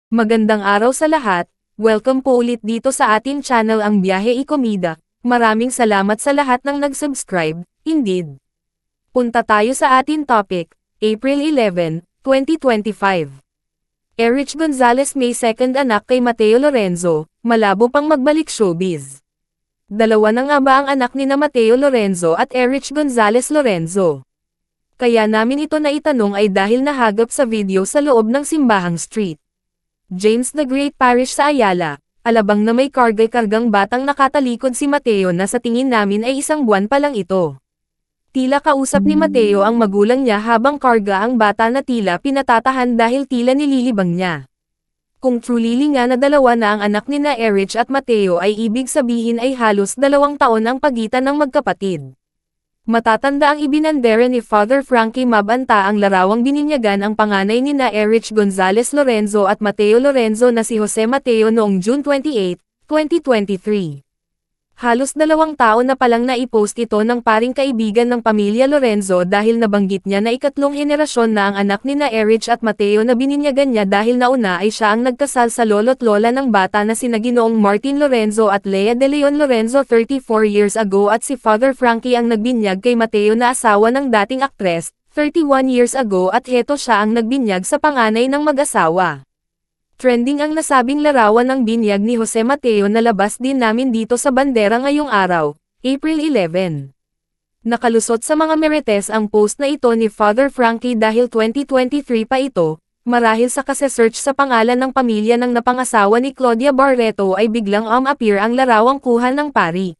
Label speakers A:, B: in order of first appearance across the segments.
A: Magandang araw sa lahat, welcome po ulit dito sa ating channel ang Biyahe y Komida. Maraming salamat sa lahat ng nag-subscribe, indeed. Punta tayo sa ating topic, April 11, 2025. Erich Gonzalez may second anak kay Mateo Lorenzo, malabo pang magbalik showbiz. Dalawa na nga ba ang anak ni na Mateo Lorenzo at Erich Gonzalez Lorenzo? Kaya namin ito naitanong ay dahil nahagap sa video sa loob ng Simbahang Street James the Great Parish sa Ayala, Alabang na may kargang batang nakatalikod si Mateo na sa tingin namin ay 1 buwan pa lang ito. Tila kausap ni Mateo ang magulang niya habang karga ang bata na tila pinatatahan dahil tila nililibang niya. Kung truly nga na dalawa na ang anak ni na Erich at Mateo ay ibig sabihin ay halos 2 taon ang pagitan ng magkapatid. Matatanda ang ibinandera ni Father Frankie Mabanta ang larawang bininyagan ang panganay ni na Erich Gonzalez Lorenzo at Mateo Lorenzo na si Jose Mateo noong June 28, 2023. Halos 2 taon na palang naipost ito ng paring kaibigan ng pamilya Lorenzo dahil nabanggit niya na ikatlong henerasyon na ang anak ni na Erich at Mateo na bininyagan niya dahil nauna ay siya ang nagkasal sa lolo't lola ng bata na sina Ginoong Martin Lorenzo at Lea de Leon Lorenzo 34 years ago at si Father Frankie ang nagbinyag kay Mateo na asawa ng dating aktres, 31 years ago at heto siya ang nagbinyag sa panganay ng mag-asawa. Trending ang nasabing larawan ng binyag ni Jose Mateo na labas din namin dito sa bandera ngayong araw, April 11. Nakalusot sa mga Marites ang post na ito ni Father Frankie dahil 2023 pa ito, marahil sa kase-search sa pangalan ng pamilya ng napangasawa ni Claudia Barreto ay biglang appear ang larawang kuha ng pari.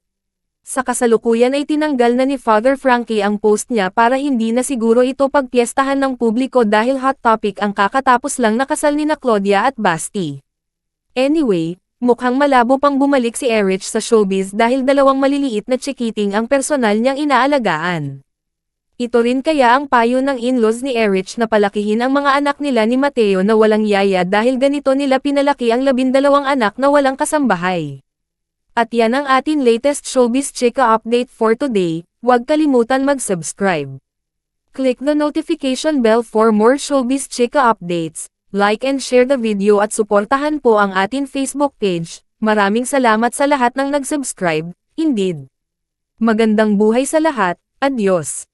A: Sa kasalukuyan ay tinanggal na ni Father Frankie ang post niya para hindi na siguro ito pagpiestahan ng publiko dahil hot topic ang kakatapos lang nakasal ni na Claudia at Basti. Anyway, mukhang malabo pang bumalik si Erich sa showbiz dahil 2 maliliit na chikiting ang personal niyang inaalagaan. Ito rin kaya ang payo ng in-laws ni Erich na palakihin ang mga anak nila ni Mateo na walang yaya dahil ganito nila pinalaki ang 12 anak na walang kasambahay. At yan ang ating latest showbiz chika update for today, huwag kalimutan mag-subscribe. Click the notification bell for more showbiz chika updates, like and share the video at suportahan po ang ating Facebook page. Maraming salamat sa lahat ng nag-subscribe, indeed. Magandang buhay sa lahat, adios.